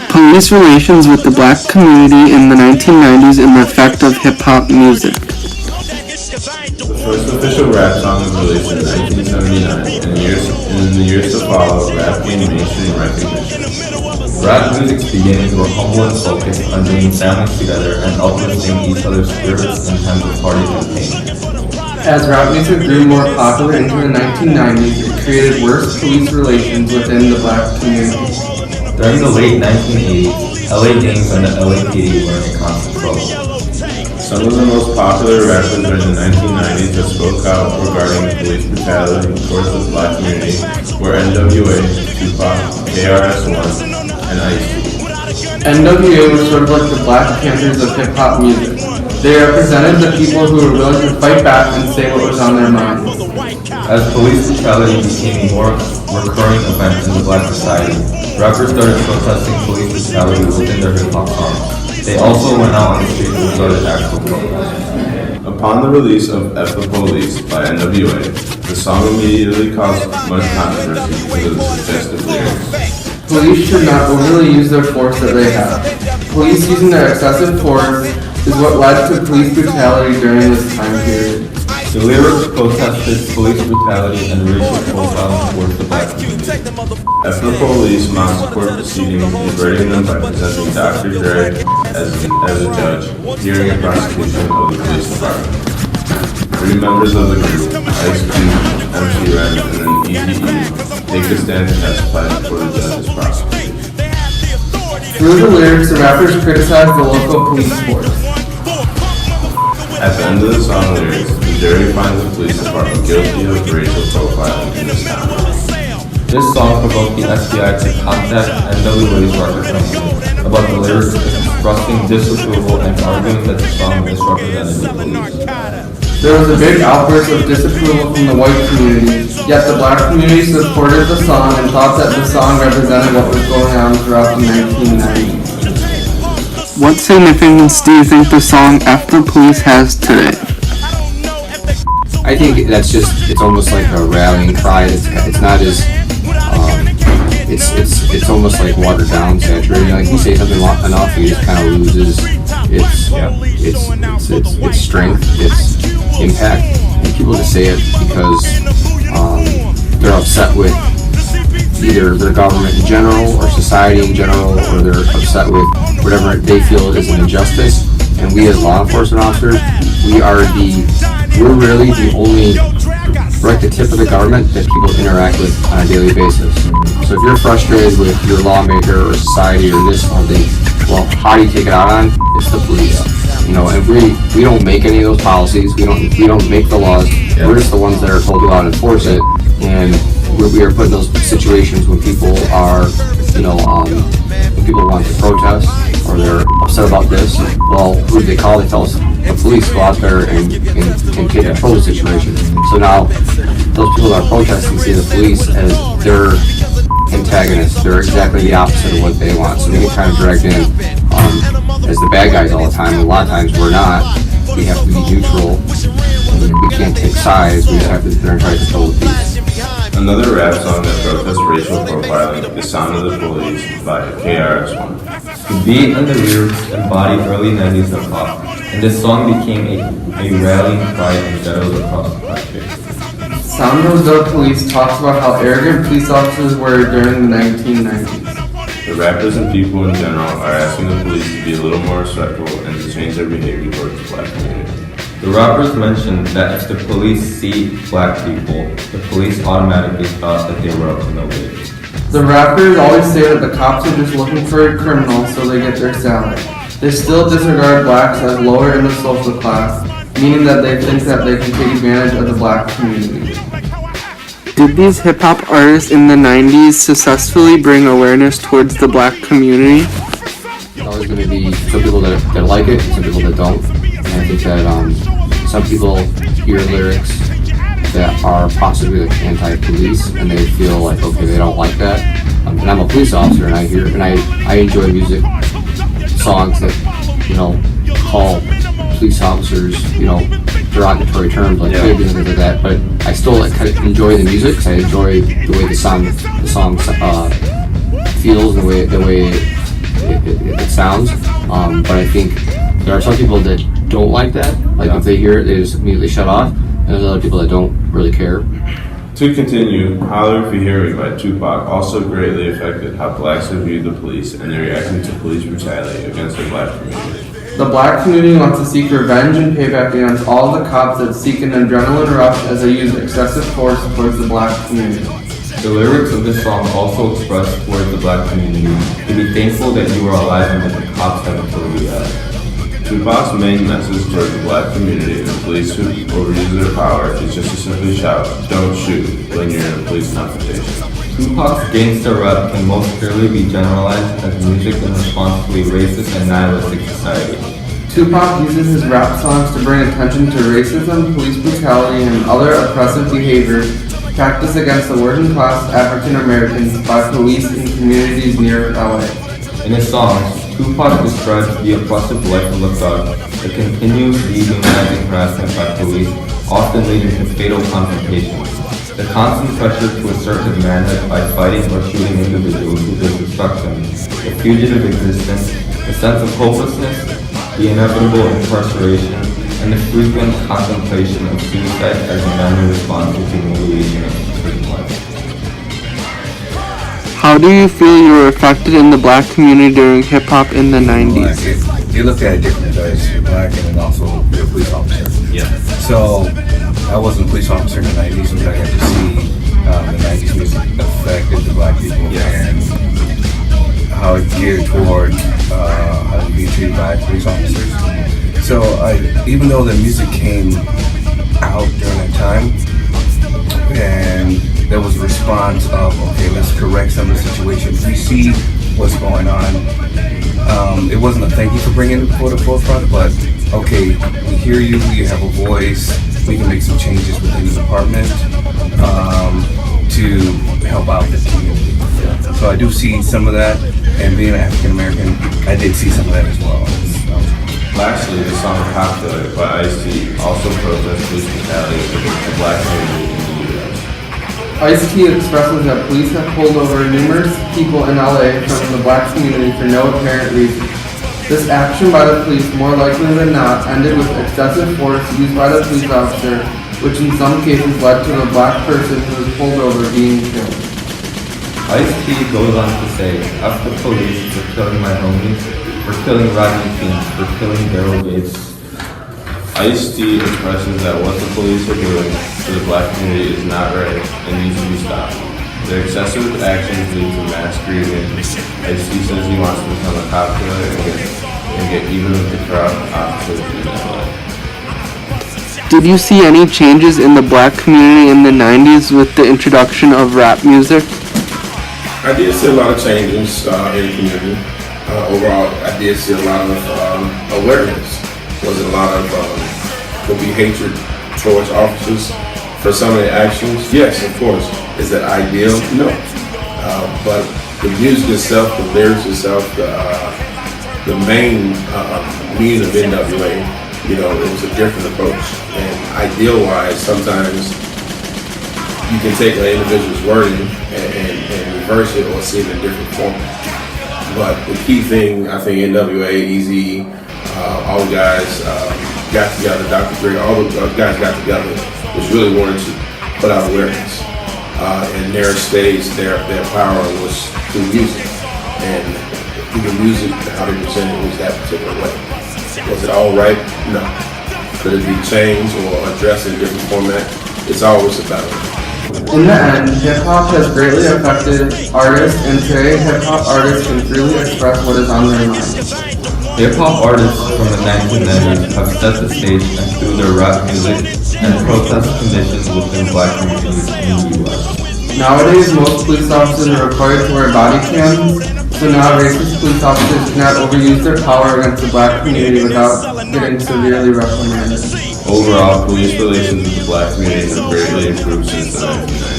Police relations with the black community in the 1990s and the effect of hip-hop music. The first official rap song was released in 1979, and in the years to follow, rap gained mainstream recognition. Rap music's beginnings were humble and focused on bringing families together and uplifting each other's spirits in times of parties and pain. As rap music grew more popular into the 1990s, it created worse police relations within the black community. During the late 1980s, LA gangs and the LAPD were in constant trouble. Some of the most popular rappers during the 1990s that spoke out regarding police brutality towards the black community were NWA, Tupac, KRS-One, and Ice-T. NWA was sort of like the Black Panthers of hip-hop music. They represented the people who were willing to fight back and say what was on their minds. As police brutality became a more recurring event in the black society, rappers started protesting police brutality within their hip-hop songs. They also went out on the streets and started actual protests. Upon the release of F the Police by NWA, the song immediately caused much controversy because of the suggestive lyrics. Police should not overly use their force that they have. Police using their excessive force is what led to police brutality during this time period. The lyrics protested police brutality and racial profiling towards the black community. F the Police mounts court proceedings, diverting them by presenting Dr. Dre as a judge, hearing a prosecution of the police department. 3 members of the group, Ice Cube, MC Ren, and then Eazy-E, take a stand to testify before the judge's prosecution. Through the lyrics, the rappers criticized the local police force. At the end of the song lyrics, the jury finds the police department guilty of racial profiling in this town. This song provoked the FBI to contact NWA's record company about the lyrics, expressing disapproval and arguing that the song misrepresented the police. There was a big outburst of disapproval from the white community, yet the black community supported the song and thought that the song represented what was going on throughout the 1990s. What significance do you think the song F the Police has today? I think that's just, it's almost like a rallying cry. It's not as, it's almost like watered down, saturated. Like you say something enough, it just kind of loses its strength, its impact. And people just say it because they're upset with either their government in general or society in general, or they're upset with whatever they feel is an injustice. And we as law enforcement officers, we're really the only, we're at the tip of the government that people interact with on a daily basis. So if you're frustrated with your lawmaker or society or this or that, well, how do you take it out on? It's the police. You know, and we don't make any of those policies. We don't make the laws. Yeah. We're just the ones that are told to go out and enforce it. And we are put in those situations when people are, when people want to protest or they're upset about this. Well, who do they call? They tell us the police. Go out there and take control of the situation. So now those people that are protesting see the police as their antagonists. They're exactly the opposite of what they want. So they get kind of dragged in as the bad guys all the time. And a lot of times we're not. We have to be neutral. We can't take sides. We just have to sit there and try to control the peace. Another rap song that protests racial profiling is Sound of the Police by KRS-One. The beat and the lyrics embody early 90s hip-hop, and this song became a rallying cry in ghettos across the country. Sound of the Police talks about how arrogant police officers were during the 1990s. The rappers and people in general are asking the police to be a little more respectful and to change their behavior towards the black community. The rappers mentioned that if the police see black people, the police automatically thought that they were up to no good. The rappers always say that the cops are just looking for a criminal so they get their salary. They still disregard blacks as lower in the social class, meaning that they think that they can take advantage of the black community. Did these hip-hop artists in the 90s successfully bring awareness towards the black community? There's always going to be some people that like it, some people that don't. And I think that some people hear lyrics that are possibly like anti-police, and they feel like, okay, they don't like that. And I'm a police officer, and I enjoy music, songs that, call police officers, derogatory terms like pig and things like that. But I still kind of enjoy the music. I enjoy the way the song feels, the way sounds. But I think there are some people that don't like that. Like if they hear it, they just immediately shut off. And there's other people that don't really care. To continue, Holler If You Hear Me by Tupac also greatly affected how blacks have viewed the police and their reaction to police brutality against the black community. The black community wants to seek revenge and payback against all the cops that seek an adrenaline rush as they use excessive force towards the black community. The lyrics of this song also express towards the black community to be thankful that you are alive and that the cops haven't killed you yet. Tupac's main message towards the black community and the police who overuse their power is just to simply shout, "Don't shoot," when you're in a police confrontation. Tupac's gangsta rap can most clearly be generalized as music in response to a racist and nihilistic society. Tupac uses his rap songs to bring attention to racism, police brutality, and other oppressive behaviors practiced against the working class African Americans by police in communities near LA. In his songs, Tupac describes the oppressive life of the thug, the continuous dehumanizing harassment by police, often leading to fatal confrontations, the constant pressure to assert his manhood by fighting or shooting individuals who disrespect him, the fugitive existence, the sense of hopelessness, the inevitable incarceration, and the frequent contemplation of suicide as a manly response to humiliation of his life. How do you feel you were affected in the black community during hip-hop in the 90s? You look at it different as you're black and then also you're a police officer. Yeah. So I wasn't a police officer in the 90s, but I got to see the 90s music affected the black people and how it geared toward how to be treated by police officers. So even though the music came out during that time, and there was a response of, okay, let's correct some of the situations. We see what's going on. It wasn't a thank you for bringing it to the forefront, but okay, we hear you, you have a voice, we can make some changes within the department to help out the community. So I do see some of that, and being an African American, I did see some of that as well. Lastly, the song "Cop Killer" by Ice-T also protests police brutality against the black community in the U.S. Ice-T expresses that police have pulled over numerous people in LA from the black community for no apparent reason. This action by the police more likely than not ended with excessive force used by the police officer, which in some cases led to the black person who was pulled over being killed. Ice-T goes on to say, "F the police for killing my homies, for killing Rodney King, for killing Daryl Gates." Ice-T expresses that what the police are doing to the black community is not right and needs to be stopped. Their excessive actions lead to mass grieving. Ice-T says he wants to become a cop killer and get even with the crowd officers in LA. Did you see any changes in the black community in the 90s with the introduction of rap music? I did see a lot of changes in the community. Overall, I did see a lot of awareness. Was it a lot of could be hatred towards officers for some of the actions? Yes, of course. Is that ideal? No. But the music itself, the lyrics itself, the main meaning of NWA, it was a different approach. And ideal-wise, sometimes you can take an individual's wording and reverse it or see it in a different form. But the key thing, I think NWA, Eazy, all the guys got together, Dr. Dre, all the guys got together, was really wanting to put out awareness. And their stage, their power was through music. And through the music, how they presented it was that particular way. Was it all right? No. Could it be changed or addressed in a different format? It's always about it. In the end, hip-hop has greatly affected artists, and today hip-hop artists can freely express what is on their mind. Hip-hop artists from the 1990s have set the stage and through their rap music and protest conditions within black communities in the U.S. Nowadays, most police officers are required to wear body cams, so now racist police officers cannot overuse their power against the black community without getting severely reprimanded. Overall, police relations with the black community have greatly improved since the 1990s.